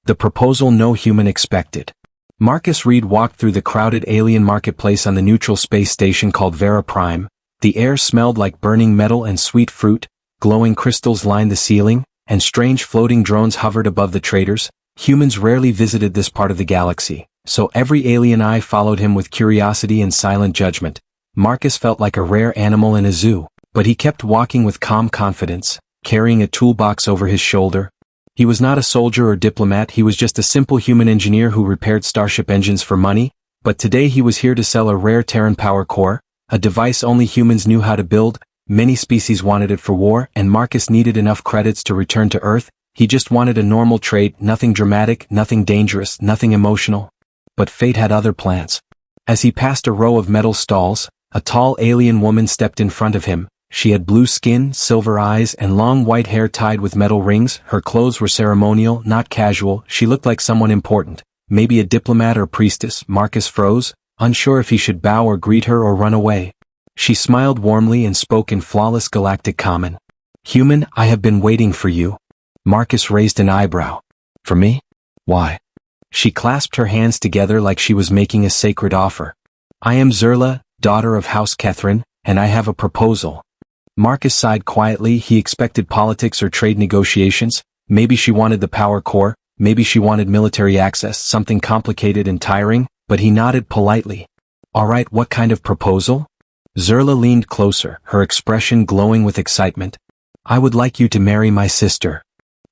The proposal no human expected. Marcus Reed walked through the crowded alien marketplace on the neutral space station called Vera Prime. The air smelled like burning metal and sweet fruit, glowing crystals lined the ceiling, and strange floating drones hovered above the traders. Humans rarely visited this part of the galaxy, so every alien eye followed him with curiosity and silent judgment. Marcus felt like a rare animal in a zoo, but he kept walking with calm confidence, carrying a toolbox over his shoulder. He was not a soldier or diplomat, he was just a simple human engineer who repaired starship engines for money, but today he was here to sell a rare Terran power core, a device only humans knew how to build. Many species wanted it for war, and Marcus needed enough credits to return to Earth. He just wanted a normal trade, nothing dramatic, nothing dangerous, nothing emotional. But fate had other plans. As he passed a row of metal stalls, a tall alien woman stepped in front of him. She had blue skin, silver eyes, and long white hair tied with metal rings. Her clothes were ceremonial, not casual. She looked like someone important, maybe a diplomat or priestess. Marcus froze, unsure if he should bow or greet her or run away. She smiled warmly and spoke in flawless galactic common. "Human, I have been waiting for you." Marcus raised an eyebrow. "For me? Why?" She clasped her hands together like she was making a sacred offer. "I am Zerla, daughter of House Kethrin, and I have a proposal." Marcus sighed quietly. He expected politics or trade negotiations. Maybe she wanted the power core, maybe she wanted military access, something complicated and tiring, but he nodded politely. "All right, what kind of proposal?" Zerla leaned closer, her expression glowing with excitement. "I would like you to marry my sister."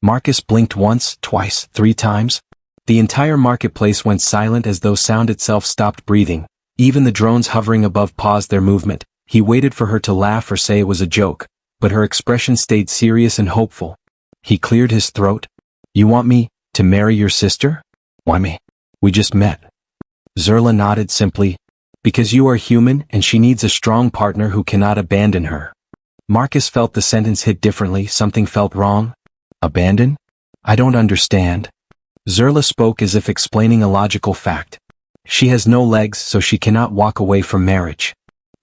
Marcus blinked once, twice, 3 times. The entire marketplace went silent as though sound itself stopped breathing. Even the drones hovering above paused their movement. He waited for her to laugh or say it was a joke, but her expression stayed serious and hopeful. He cleared his throat. "You want me to marry your sister?" "Why me? We just met." Zerla nodded simply. "Because you are human and she needs a strong partner who cannot abandon her." Marcus felt the sentence hit differently. Something felt wrong. "Abandon? I don't understand." Zerla spoke as if explaining a logical fact. "She has no legs, so she cannot walk away from marriage."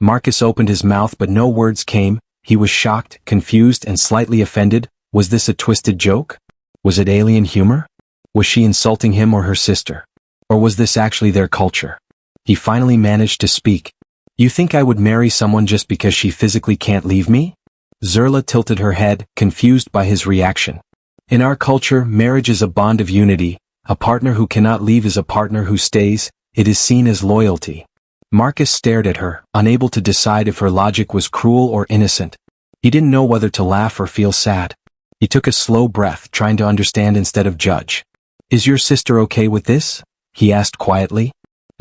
Marcus opened his mouth but no words came. He was shocked, confused, and slightly offended. Was this a twisted joke? Was it alien humor? Was she insulting him or her sister? Or was this actually their culture? He finally managed to speak. "You think I would marry someone just because she physically can't leave me?" Zerla tilted her head, confused by his reaction. "In our culture, marriage is a bond of unity. A partner who cannot leave is a partner who stays. It is seen as loyalty." Marcus stared at her, unable to decide if her logic was cruel or innocent. He didn't know whether to laugh or feel sad. He took a slow breath, trying to understand instead of judge. "Is your sister okay with this?" he asked quietly.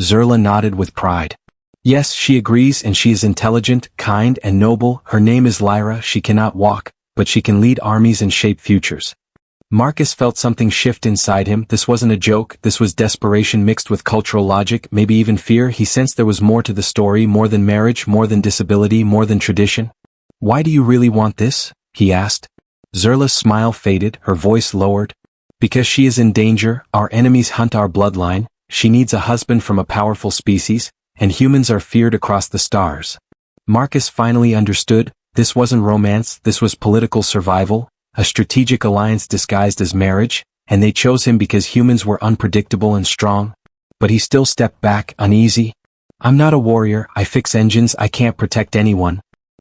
Zerla nodded with pride. "Yes, she agrees, and she is intelligent, kind, and noble. Her name is Lyra. She cannot walk, but she can lead armies and shape futures." Marcus felt something shift inside him. This wasn't a joke, this was desperation mixed with cultural logic, maybe even fear. He sensed there was more to the story, more than marriage, more than disability, more than tradition. "Why do you really want this?" he asked. Zerla's smile faded, her voice lowered. "Because she is in danger, our enemies hunt our bloodline, she needs a husband from a powerful species, and humans are feared across the stars." Marcus finally understood. This wasn't romance, this was political survival. A strategic alliance disguised as marriage, and they chose him because humans were unpredictable and strong. But he still stepped back, uneasy. "I'm not a warrior, I fix engines, I can't protect anyone."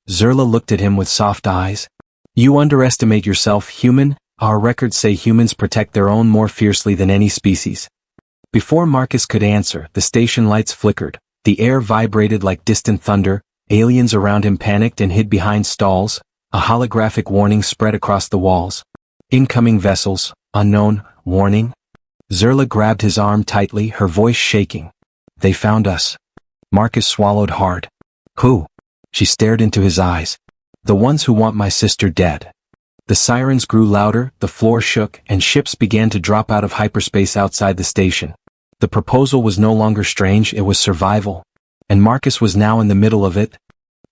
Zerla looked at him with soft eyes. "You underestimate yourself, human. Our records say humans protect their own more fiercely than any species." Before Marcus could answer, the station lights flickered. The air vibrated like distant thunder. Aliens around him panicked and hid behind stalls. A holographic warning spread across the walls. "Incoming vessels, unknown, warning." Zerla grabbed his arm tightly, her voice shaking. "They found us." Marcus swallowed hard. "Who?" She stared into his eyes. "The ones who want my sister dead." The sirens grew louder, the floor shook, and ships began to drop out of hyperspace outside the station. The proposal was no longer strange, it was survival. And Marcus was now in the middle of it.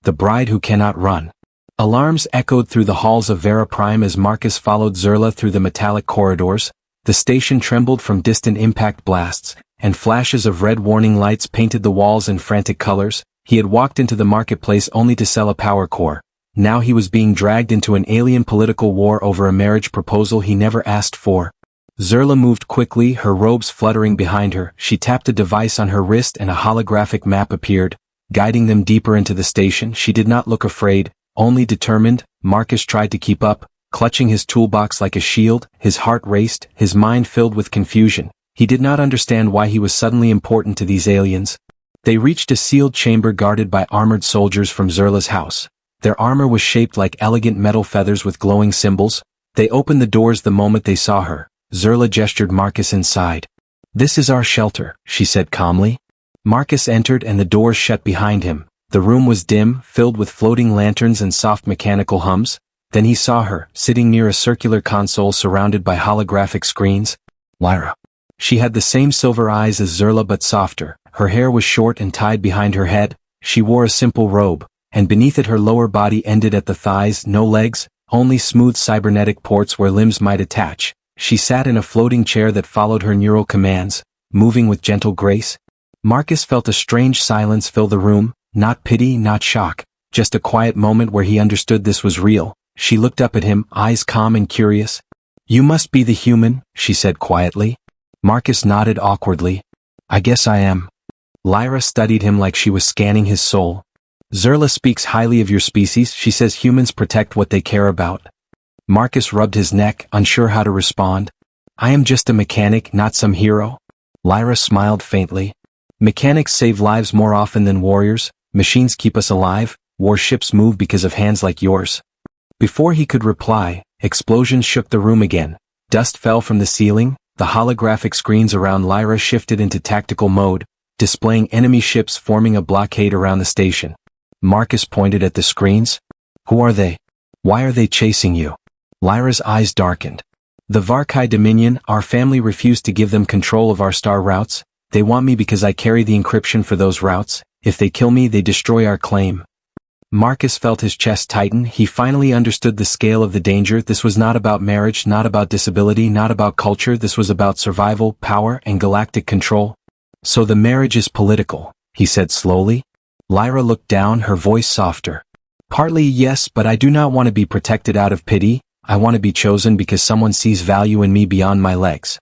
The bride who cannot run. Alarms echoed through the halls of Vera Prime as Marcus followed Zerla through the metallic corridors. The station trembled from distant impact blasts, and flashes of red warning lights painted the walls in frantic colors. He had walked into the marketplace only to sell a power core. Now he was being dragged into an alien political war over a marriage proposal he never asked for. Zerla moved quickly, her robes fluttering behind her. She tapped a device on her wrist and a holographic map appeared, guiding them deeper into the station. She did not look afraid, only determined. Marcus tried to keep up, clutching his toolbox like a shield. His heart raced, his mind filled with confusion. He did not understand why he was suddenly important to these aliens. They reached a sealed chamber guarded by armored soldiers from Zerla's house. Their armor was shaped like elegant metal feathers with glowing symbols. They opened the doors the moment they saw her. Zerla gestured Marcus inside. "This is our shelter," she said calmly. Marcus entered and the doors shut behind him. The room was dim, filled with floating lanterns and soft mechanical hums. Then he saw her, sitting near a circular console surrounded by holographic screens. Lyra. She had the same silver eyes as Zerla but softer. Her hair was short and tied behind her head. She wore a simple robe, and beneath it her lower body ended at the thighs, no legs, only smooth cybernetic ports where limbs might attach. She sat in a floating chair that followed her neural commands, moving with gentle grace. Marcus felt a strange silence fill the room, not pity, not shock, just a quiet moment where he understood this was real. She looked up at him, eyes calm and curious. "You must be the human," she said quietly. Marcus nodded awkwardly. "I guess I am." Lyra studied him like she was scanning his soul. "Zerla speaks highly of your species. She says humans protect what they care about." Marcus rubbed his neck, unsure how to respond. "I am just a mechanic, not some hero." Lyra smiled faintly. "Mechanics save lives more often than warriors. Machines keep us alive. Warships move because of hands like yours." Before he could reply, explosions shook the room again. Dust fell from the ceiling. The holographic screens around Lyra shifted into tactical mode, displaying enemy ships forming a blockade around the station. Marcus pointed at the screens. "Who are they? Why are they chasing you?" Lyra's eyes darkened. "The Varkai Dominion, our family refused to give them control of our star routes. They want me because I carry the encryption for those routes. If they kill me, they destroy our claim." Marcus felt his chest tighten. He finally understood the scale of the danger. This was not about marriage, not about disability, not about culture. This was about survival, power, and galactic control. "So the marriage is political," he said slowly. Lyra looked down, her voice softer. "Partly yes, but I do not want to be protected out of pity. I want to be chosen because someone sees value in me beyond my legs."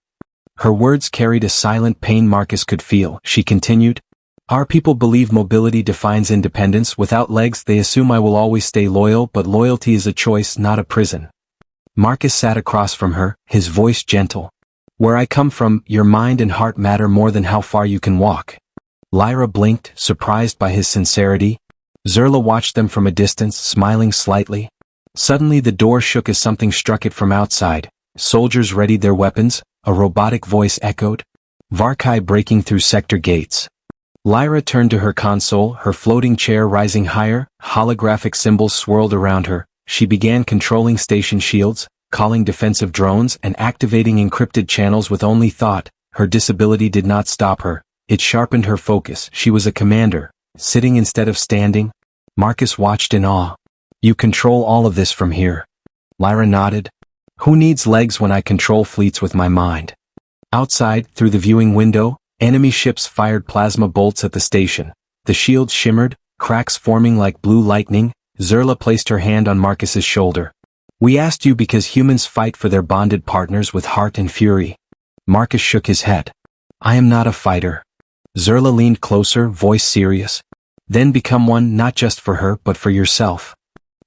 Her words carried a silent pain Marcus could feel. She continued, "Our people believe mobility defines independence. Without legs they assume I will always stay loyal, but loyalty is a choice, not a prison." Marcus sat across from her, his voice gentle. "Where I come from, your mind and heart matter more than how far you can walk." Lyra blinked, surprised by his sincerity. Zerla watched them from a distance, smiling slightly. Suddenly the door shook as something struck it from outside. Soldiers readied their weapons. A robotic voice echoed. "Varkai breaking through sector gates." Lyra turned to her console, her floating chair rising higher. Holographic symbols swirled around her. She began controlling station shields, calling defensive drones, and activating encrypted channels with only thought. Her disability did not stop her. It sharpened her focus. She was a commander, sitting instead of standing. Marcus watched in awe. "You control all of this from here." Lyra nodded. "Who needs legs when I control fleets with my mind?" Outside, through the viewing window, enemy ships fired plasma bolts at the station. The shields shimmered, cracks forming like blue lightning. Zerla placed her hand on Marcus's shoulder. "We asked you because humans fight for their bonded partners with heart and fury." Marcus shook his head. "I am not a fighter." Zerla leaned closer, voice serious. "Then become one, not just for her, but for yourself."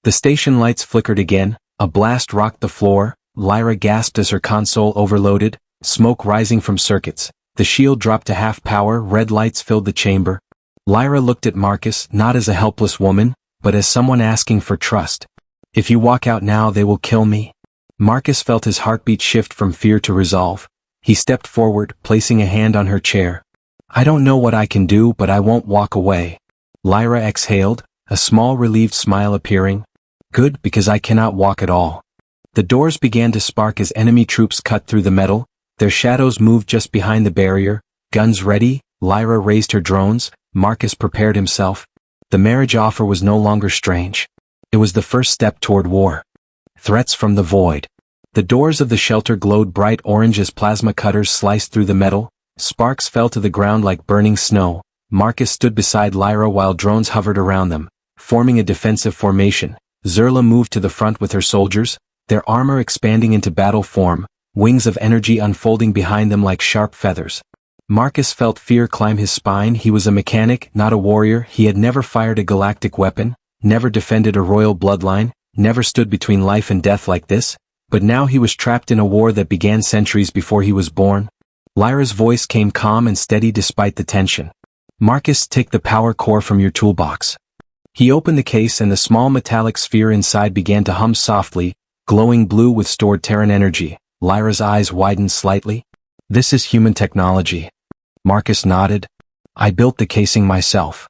The station lights flickered again. A blast rocked the floor. Lyra gasped as her console overloaded, smoke rising from circuits. The shield dropped to half power, red lights filled the chamber. Lyra looked at Marcus, not as a helpless woman, but as someone asking for trust. "If you walk out now, they will kill me." Marcus felt his heartbeat shift from fear to resolve. He stepped forward, placing a hand on her chair. "I don't know what I can do, but I won't walk away." Lyra exhaled, a small relieved smile appearing. "Good, because I cannot walk at all." The doors began to spark as enemy troops cut through the metal. Their shadows moved just behind the barrier. Guns ready, Lyra raised her drones. Marcus prepared himself. The marriage offer was no longer strange. It was the first step toward war. Threats from the void. The doors of the shelter glowed bright orange as plasma cutters sliced through the metal. Sparks fell to the ground like burning snow. Marcus stood beside Lyra while drones hovered around them, forming a defensive formation. Zerla moved to the front with her soldiers, their armor expanding into battle form. wings of energy unfolding behind them like sharp feathers. Marcus felt fear climb his spine. He was a mechanic, not a warrior. He had never fired a galactic weapon, never defended a royal bloodline, never stood between life and death like this, but now he was trapped in a war that began centuries before he was born. Lyra's voice came calm and steady despite the tension. Marcus, take the power core from your toolbox. He opened the case and the small metallic sphere inside began to hum softly, glowing blue with stored Terran energy. Lyra's eyes widened slightly. This is human technology. Marcus nodded. I built the casing myself.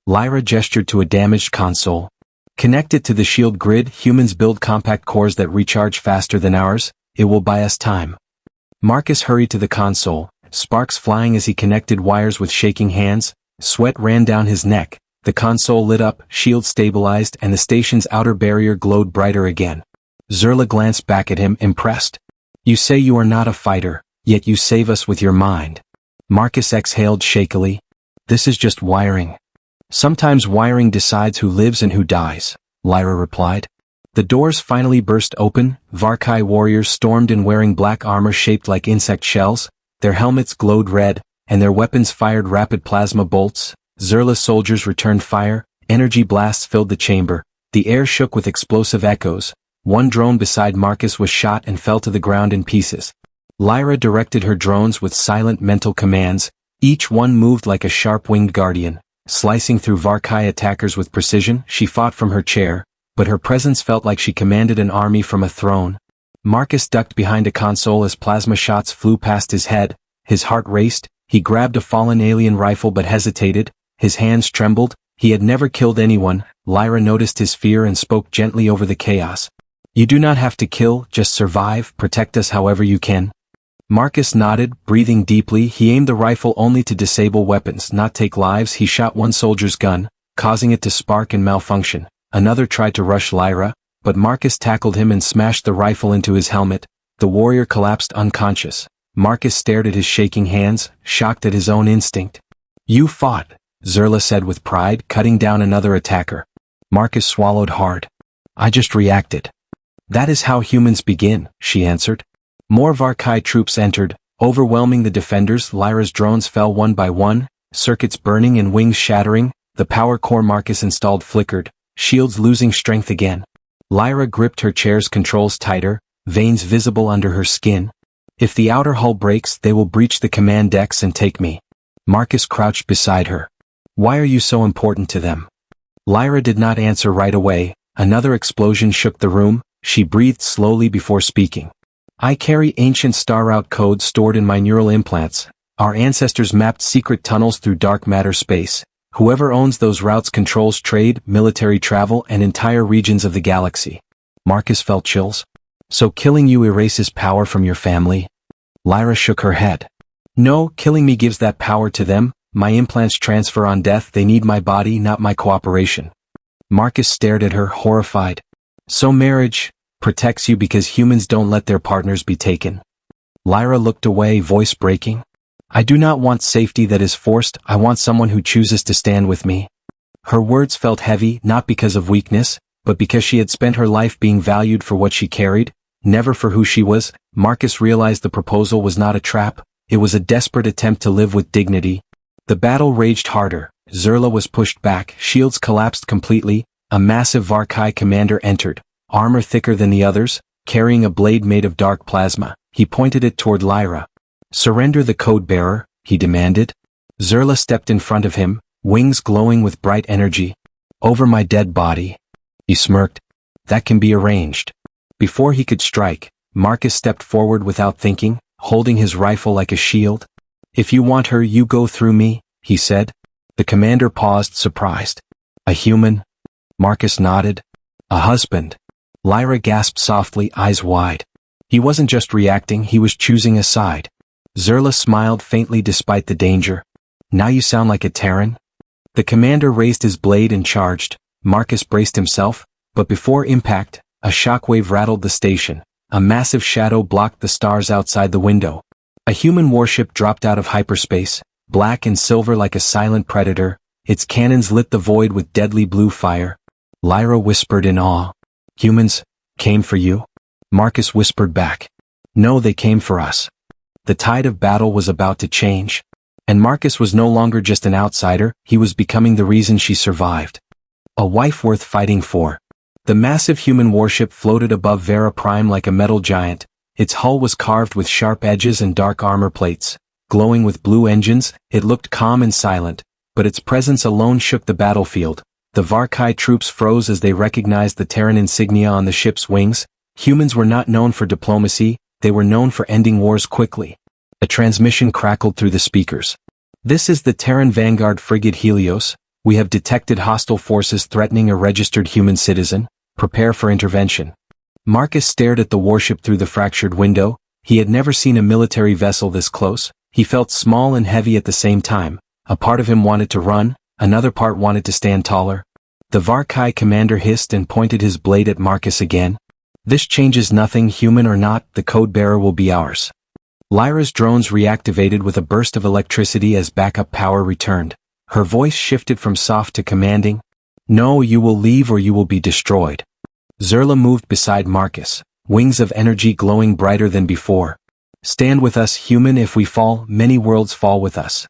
Lyra gestured to a damaged console. Connected to the shield grid, humans build compact cores that recharge faster than ours. It will buy us time. Marcus hurried to the console, sparks flying as he connected wires with shaking hands. Sweat ran down his neck. The console lit up, shield stabilized, and the station's outer barrier glowed brighter again. Zerla glanced back at him, impressed. You say you are not a fighter, yet you save us with your mind. Marcus exhaled shakily. This is just wiring. Sometimes wiring decides who lives and who dies, Lyra replied. The doors finally burst open. Varkai warriors stormed in wearing black armor shaped like insect shells. Their helmets glowed red, and their weapons fired rapid plasma bolts. Zerla's soldiers returned fire. Energy blasts filled the chamber. The air shook with explosive echoes. One drone beside Marcus was shot and fell to the ground in pieces. Lyra directed her drones with silent mental commands. Each one moved like a sharp-winged guardian, slicing through Varkai attackers with precision. She fought from her chair, but her presence felt like she commanded an army from a throne. Marcus ducked behind a console as plasma shots flew past his head. His heart raced. He grabbed a fallen alien rifle but hesitated. His hands trembled. He had never killed anyone. Lyra noticed his fear and spoke gently over the chaos. You do not have to kill, just survive, protect us however you can. Marcus nodded, breathing deeply. He aimed the rifle only to disable weapons, not take lives. He shot one soldier's gun, causing it to spark and malfunction. Another tried to rush Lyra, but Marcus tackled him and smashed the rifle into his helmet. The warrior collapsed unconscious. Marcus stared at his shaking hands, shocked at his own instinct. You fought, Zerla said with pride, cutting down another attacker. Marcus swallowed hard. I just reacted. That is how humans begin, she answered. More Varkai troops entered, overwhelming the defenders. Lyra's drones fell one by one, circuits burning and wings shattering. The power core Marcus installed flickered, shields losing strength again. Lyra gripped her chair's controls tighter, veins visible under her skin. If the outer hull breaks, they will breach the command decks and take me. Marcus crouched beside her. Why are you so important to them? Lyra did not answer right away. Another explosion shook the room. She breathed slowly before speaking. I carry ancient star route codes stored in my neural implants. Our ancestors mapped secret tunnels through dark matter space. Whoever owns those routes controls trade, military travel, and entire regions of the galaxy. Marcus felt chills. So killing you erases power from your family? Lyra shook her head. No, killing me gives that power to them. My implants transfer on death. They need my body, not my cooperation. Marcus stared at her, horrified. So marriage protects you because humans don't let their partners be taken. Lyra looked away, voice breaking. I do not want safety that is forced. I want someone who chooses to stand with me. Her words felt heavy, not because of weakness, but because she had spent her life being valued for what she carried, never for who she was. Marcus realized the proposal was not a trap. It was a desperate attempt to live with dignity. The battle raged harder. Zerla was pushed back. Shields collapsed completely. A massive Varkai commander entered, armor thicker than the others, carrying a blade made of dark plasma. He pointed it toward Lyra. Surrender the code bearer, he demanded. Zerla stepped in front of him, wings glowing with bright energy. Over my dead body. He smirked. That can be arranged. Before he could strike, Marcus stepped forward without thinking, holding his rifle like a shield. If you want her, you go through me, he said. The commander paused, surprised. A human? Marcus nodded. A husband. Lyra gasped softly, eyes wide. He wasn't just reacting, he was choosing a side. Zerla smiled faintly despite the danger. Now you sound like a Terran. The commander raised his blade and charged. Marcus braced himself, but before impact, a shockwave rattled the station. A massive shadow blocked the stars outside the window. A human warship dropped out of hyperspace, black and silver like a silent predator. Its cannons lit the void with deadly blue fire. Lyra whispered in awe. Humans came for you? Marcus whispered back. No, they came for us. The tide of battle was about to change. And Marcus was no longer just an outsider, he was becoming the reason she survived. A wife worth fighting for. The massive human warship floated above Vera Prime like a metal giant. Its hull was carved with sharp edges and dark armor plates. Glowing with blue engines, it looked calm and silent, but its presence alone shook the battlefield. The Varkai troops froze as they recognized the Terran insignia on the ship's wings. Humans were not known for diplomacy, they were known for ending wars quickly. A transmission crackled through the speakers. This is the Terran Vanguard frigate Helios. We have detected hostile forces threatening a registered human citizen. Prepare for intervention. Marcus stared at the warship through the fractured window. He had never seen a military vessel this close. He felt small and heavy at the same time. A part of him wanted to run, another part wanted to stand taller. The Varkai commander hissed and pointed his blade at Marcus again. This changes nothing, human or not, the code bearer will be ours. Lyra's drones reactivated with a burst of electricity as backup power returned. Her voice shifted from soft to commanding. No, you will leave or you will be destroyed. Zerla moved beside Marcus, wings of energy glowing brighter than before. Stand with us, human. If we fall, many worlds fall with us.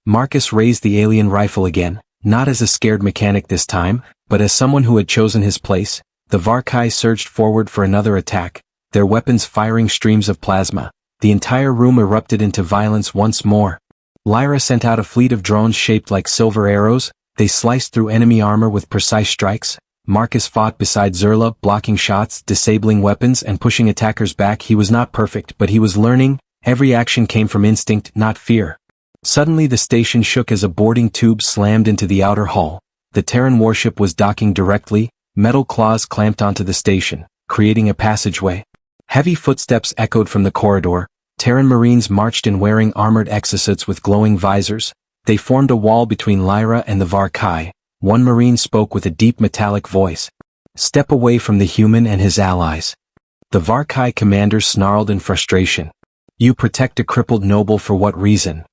Marcus raised the alien rifle again, not as a scared mechanic this time, but as someone who had chosen his place. The Varkai surged forward for another attack, their weapons firing streams of plasma. The entire room erupted into violence once more. Lyra sent out a fleet of drones shaped like silver arrows. They sliced through enemy armor with precise strikes. Marcus fought beside Zerla, blocking shots, disabling weapons, and pushing attackers back. He was not perfect, but he was learning. Every action came from instinct, not fear. Suddenly the station shook as a boarding tube slammed into the outer hull. The Terran warship was docking directly. Metal claws clamped onto the station, creating a passageway. Heavy footsteps echoed from the corridor. Terran Marines marched in wearing armored exosuits with glowing visors. They formed a wall between Lyra and the Varkai. One Marine spoke with a deep metallic voice. Step away from the human and his allies. The Varkai commander snarled in frustration. You protect a crippled noble for what reason?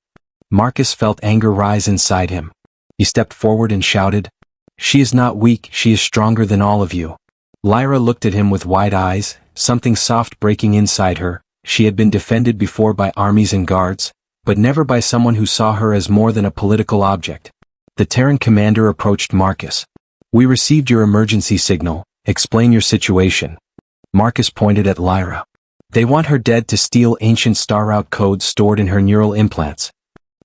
Marcus felt anger rise inside him. He stepped forward and shouted. She is not weak, she is stronger than all of you. Lyra looked at him with wide eyes, something soft breaking inside her. She had been defended before by armies and guards, but never by someone who saw her as more than a political object. The Terran commander approached Marcus. We received your emergency signal, explain your situation. Marcus pointed at Lyra. They want her dead to steal ancient star route codes stored in her neural implants.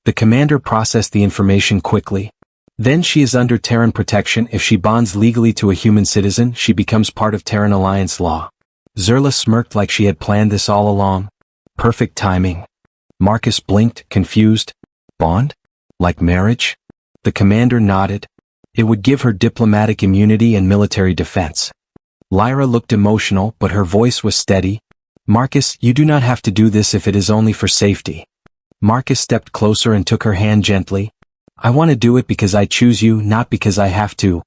The commander processed the information quickly. Then she is under Terran protection. If she bonds legally to a human citizen, she becomes part of Terran Alliance law. Zerla smirked like she had planned this all along. Perfect timing. Marcus blinked, confused. Bond? Like marriage? The commander nodded. It would give her diplomatic immunity and military defense. Lyra looked emotional, but her voice was steady. Marcus, you do not have to do this if it is only for safety. Marcus stepped closer and took her hand gently. I want to do it because I choose you, not because I have to.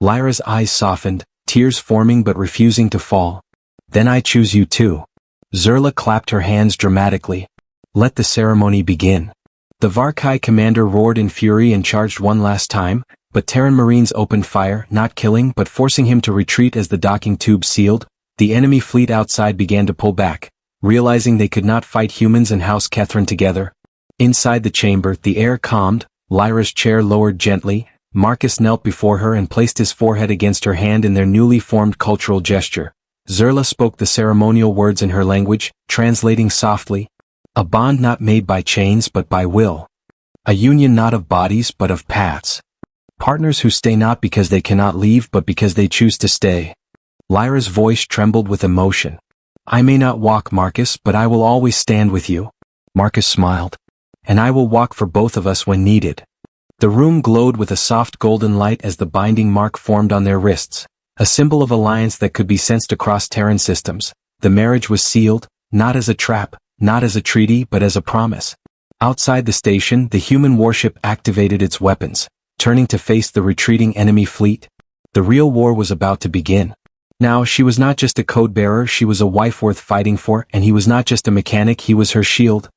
Lyra's eyes softened, tears forming but refusing to fall. Then I choose you too. Zerla clapped her hands dramatically. Let the ceremony begin. The Varkai commander roared in fury and charged one last time, but Terran Marines opened fire, not killing but forcing him to retreat as the docking tube sealed. The enemy fleet outside began to pull back, realizing they could not fight humans and House Kethrin together. Inside the chamber, the air calmed. Lyra's chair lowered gently. Marcus knelt before her and placed his forehead against her hand in their newly formed cultural gesture. Zerla spoke the ceremonial words in her language, translating softly. A bond not made by chains but by will. A union not of bodies but of paths. Partners who stay not because they cannot leave but because they choose to stay. Lyra's voice trembled with emotion. I may not walk, Marcus, but I will always stand with you. Marcus smiled. And I will walk for both of us when needed. The room glowed with a soft golden light as the binding mark formed on their wrists, a symbol of alliance that could be sensed across Terran systems. The marriage was sealed, not as a trap, not as a treaty but as a promise. Outside the station, the human warship activated its weapons, turning to face the retreating enemy fleet. The real war was about to begin. Now she was not just a code bearer, she was a wife worth fighting for, and he was not just a mechanic, he was her shield.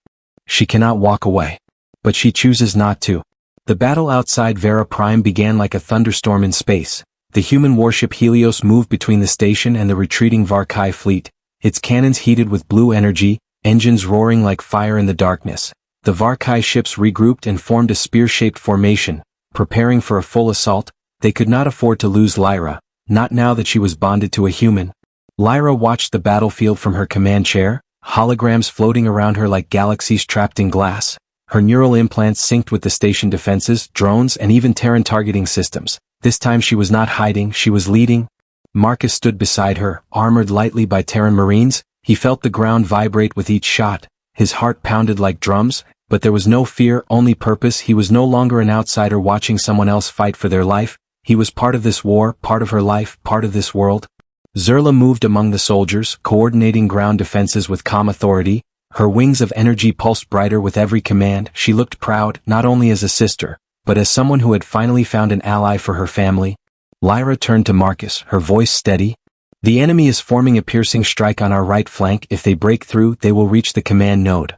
She cannot walk away. But she chooses not to. The battle outside Vera Prime began like a thunderstorm in space. The human warship Helios moved between the station and the retreating Varkai fleet. its cannons heated with blue energy, engines roaring like fire in the darkness. The Varkai ships regrouped and formed a spear-shaped formation, preparing for a full assault. They could not afford to lose Lyra, not now that she was bonded to a human. Lyra watched the battlefield from her command chair, holograms floating around her like galaxies trapped in glass. Her neural implants synced with the station defenses, drones, and even Terran targeting systems. This time she was not hiding, she was leading. Marcus stood beside her, armored lightly by Terran Marines. He felt the ground vibrate with each shot. His heart pounded like drums, but there was no fear, only purpose. He was no longer an outsider watching someone else fight for their life. He was part of this war, part of her life, part of this world. Zerla moved among the soldiers, coordinating ground defenses with calm authority. Her wings of energy pulsed brighter with every command. She looked proud, not only as a sister, but as someone who had finally found an ally for her family. Lyra turned to Marcus, her voice steady. The enemy is forming a piercing strike on our right flank. If they break through, they will reach the command node.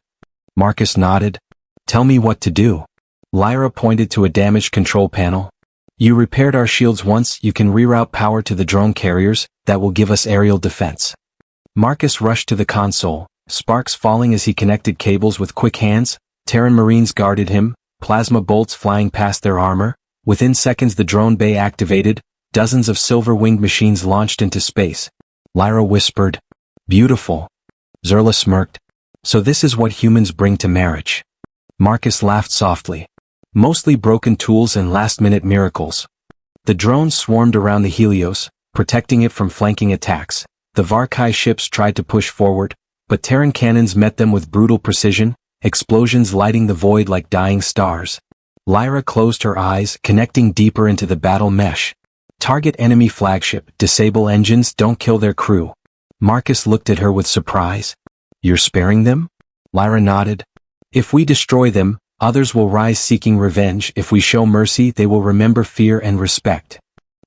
Marcus nodded. Tell me what to do. Lyra pointed to a damaged control panel. You repaired our shields once, you can reroute power to the drone carriers, that will give us aerial defense. Marcus rushed to the console, sparks falling as he connected cables with quick hands. Terran Marines guarded him, plasma bolts flying past their armor. Within seconds the drone bay activated, dozens of silver-winged machines launched into space. Lyra whispered, "Beautiful." Zerla smirked. "So this is what humans bring to marriage." Marcus laughed softly. "Mostly broken tools and last-minute miracles." The drones swarmed around the Helios, protecting it from flanking attacks. The Varkai ships tried to push forward, but Terran cannons met them with brutal precision, explosions lighting the void like dying stars. Lyra closed her eyes, connecting deeper into the battle mesh. Target enemy flagship, disable engines, don't kill their crew. Marcus looked at her with surprise. "You're sparing them?" Lyra nodded. "If we destroy them, others will rise seeking revenge. If we show mercy, they will remember fear and respect."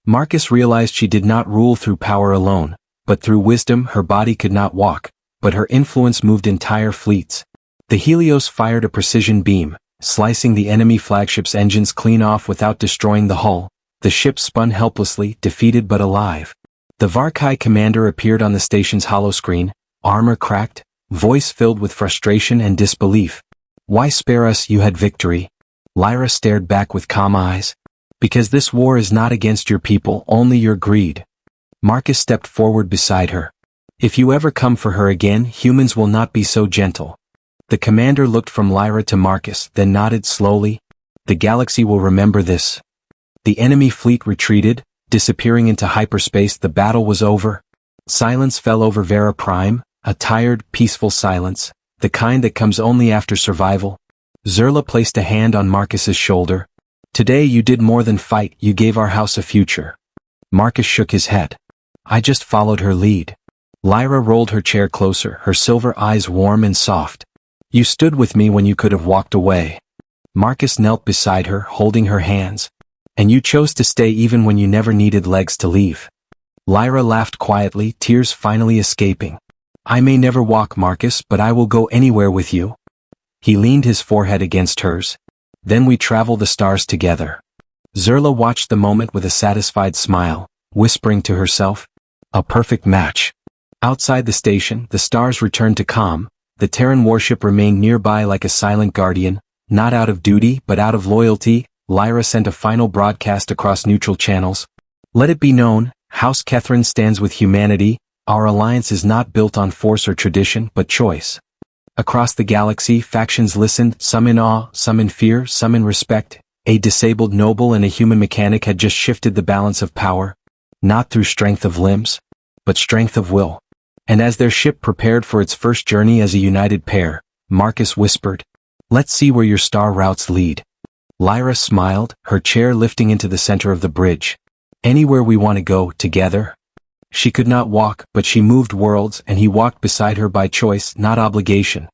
Marcus realized she did not rule through power alone, but through wisdom. Her body could not walk, but her influence moved entire fleets. The Helios fired a precision beam, slicing the enemy flagship's engines clean off without destroying the hull. The ship spun helplessly, defeated but alive. The Varkai commander appeared on the station's holoscreen, armor cracked, voice filled with frustration and disbelief. "Why spare us? You had victory." Lyra stared back with calm eyes. "Because this war is not against your people, only your greed." Marcus stepped forward beside her. "If you ever come for her again, humans will not be so gentle." The commander looked from Lyra to Marcus, then nodded slowly. "The galaxy will remember this." The enemy fleet retreated, disappearing into hyperspace. The battle was over. Silence fell over Vera Prime, a tired, peaceful silence, the kind that comes only after survival. Zerla placed a hand on Marcus's shoulder. "Today you did more than fight, you gave our house a future." Marcus shook his head. "I just followed her lead." Lyra rolled her chair closer, her silver eyes warm and soft. "You stood with me when you could have walked away." Marcus knelt beside her, holding her hands. "And you chose to stay even when you never needed legs to leave." Lyra laughed quietly, tears finally escaping. "I may never walk, Marcus, but I will go anywhere with you." He leaned his forehead against hers. "Then we travel the stars together." Zerla watched the moment with a satisfied smile, whispering to herself, "A perfect match." Outside the station, the stars returned to calm. The Terran warship remained nearby like a silent guardian, not out of duty but out of loyalty. Lyra sent a final broadcast across neutral channels. "Let it be known, House Kethrin stands with humanity. Our alliance is not built on force or tradition, but choice." Across the galaxy, factions listened, some in awe, some in fear, some in respect. A disabled noble and a human mechanic had just shifted the balance of power. Not through strength of limbs, but strength of will. And as their ship prepared for its first journey as a united pair, Marcus whispered, "Let's see where your star routes lead." Lyra smiled, her chair lifting into the center of the bridge. "Anywhere we want to go, together." She could not walk, but she moved worlds, and he walked beside her by choice, not obligation.